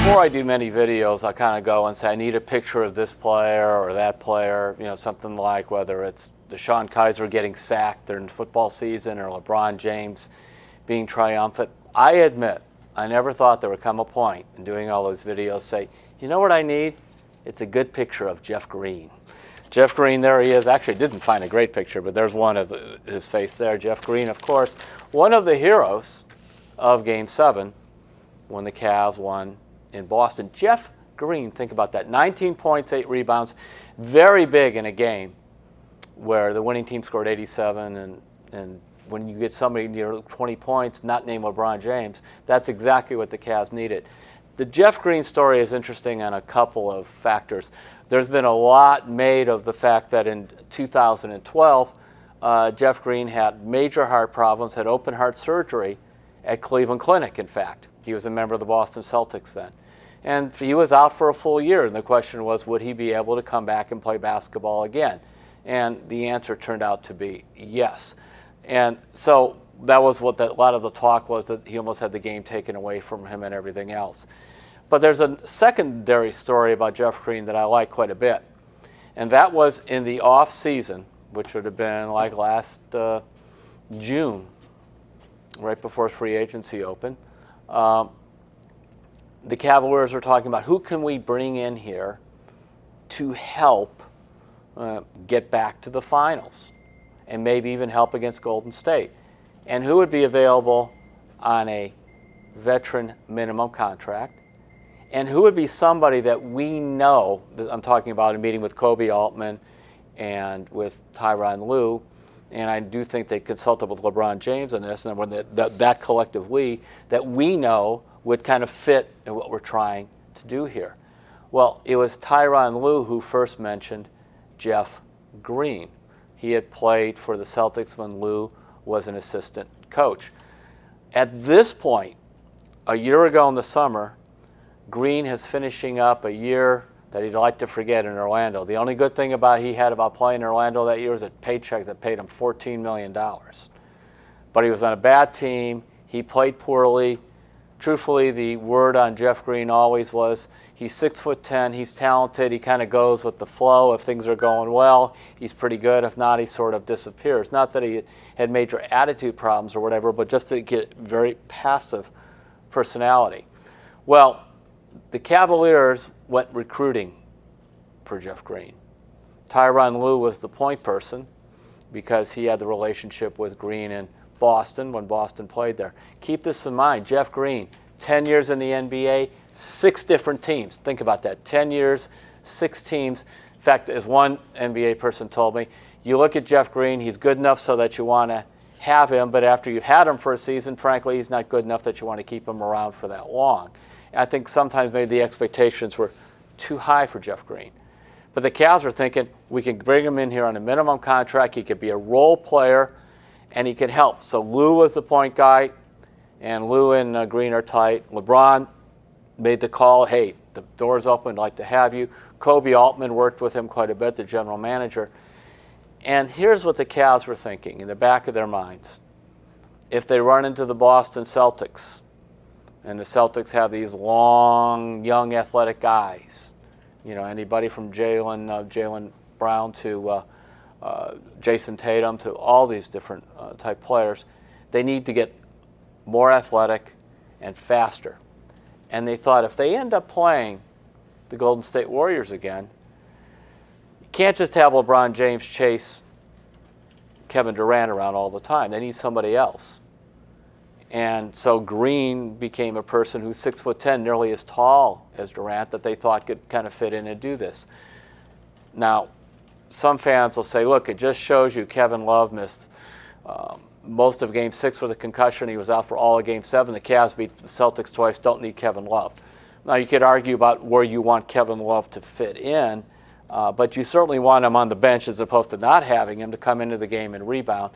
Before I do many videos, I kind of go and say, I need a picture of this player or that player, something like whether it's DeShone Kizer getting sacked during football season or LeBron-James being triumphant. I admit, I never thought there would come a point in doing all those videos say, you know what I need? It's a good picture of Jeff Green. Jeff Green, there he is. Actually, didn't find a great picture, but there's one of his face there. Jeff Green, of course, one of the heroes of Game 7 when the Cavs won in Boston. Jeff Green, think about that, 19 points, 8 rebounds, very big in a game where the winning team scored 87, and when you get somebody near 20 points, not named LeBron-James, that's exactly what the Cavs needed. The Jeff Green story is interesting on a couple of factors. There's been a lot made of the fact that in 2012, Jeff Green had major heart problems, had open heart surgery at Cleveland Clinic, in fact. He was a member of the Boston-Celtics then. And he was out for a full year, and the question was, would he be able to come back and play basketball again? And the answer turned out to be yes. And so that was what a lot of the talk was, that he almost had the game taken away from him and everything else. But there's a secondary story about Jeff Green that I like quite a bit. And that was in the off season, which would have been like last June, right before free agency opened. The Cavaliers were talking about who can we bring in here to help get back to the finals and maybe even help against Golden State. And who would be available on a veteran minimum contract, and who would be somebody that we know, I'm talking about a meeting with Kobe Altman and with Tyronn Lue, and I do think they consulted with LeBron-James on this, and when that collective we, that we know would kind of fit in what we're trying to do here. Well, it was Tyronn Lue who first mentioned Jeff Green. He had played for the Celtics when Lue was an assistant coach. At this point, a year ago in the summer, Green is finishing up a year that he'd like to forget in Orlando. The only good thing he had about playing in Orlando that year was a paycheck that paid him $14 million. But he was on a bad team. He played poorly. Truthfully, the word on Jeff Green always was he's 6'10", he's talented, he kind of goes with the flow. If things are going well, he's pretty good. If not, he sort of disappears. Not that he had major attitude problems or whatever, but just to get very passive personality. Well, the Cavaliers went recruiting for Jeff Green. Tyronn Lue was the point person because he had the relationship with Green in Boston when Boston played there. Keep this in mind, Jeff Green, 10 years in the NBA, 6 different teams. Think about that, 10 years, 6 teams. In fact, as one NBA person told me, you look at Jeff Green, he's good enough so that you want to have him, but after you've had him for a season, frankly, he's not good enough that you want to keep him around for that long. I think sometimes maybe the expectations were too high for Jeff Green. But the Cavs are thinking, we can bring him in here on a minimum contract, he could be a role player, and he could help. So Lue was the point guy, and Lue and Green are tight. LeBron made the call, hey, the door's open, I'd like to have you. Kobe Altman worked with him quite a bit, the general manager. And here's what the Cavs were thinking in the back of their minds. If they run into the Boston Celtics, and the Celtics have these long, young, athletic guys, anybody from Jaylen Brown to Jason Tatum to all these different type players, they need to get more athletic and faster. And they thought if they end up playing the Golden State Warriors again, you can't just have LeBron James chase Kevin Durant around all the time. They need somebody else. And so Green became a person who's 6'10", nearly as tall as Durant, that they thought could kind of fit in and do this. Now, some fans will say, look, it just shows you Kevin Love missed most of Game 6 with a concussion. He was out for all of Game 7. The Cavs beat the Celtics twice, don't need Kevin Love. Now, you could argue about where you want Kevin Love to fit in, but you certainly want him on the bench as opposed to not having him to come into the game and rebound.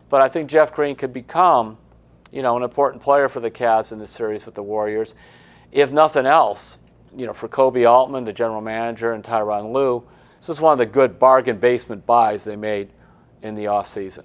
But I think Jeff Green could become an important player for the Cavs in the series with the Warriors. If nothing else, for Kobe Altman, the general manager, and Tyronn Lue, this is one of the good bargain basement buys they made in the offseason.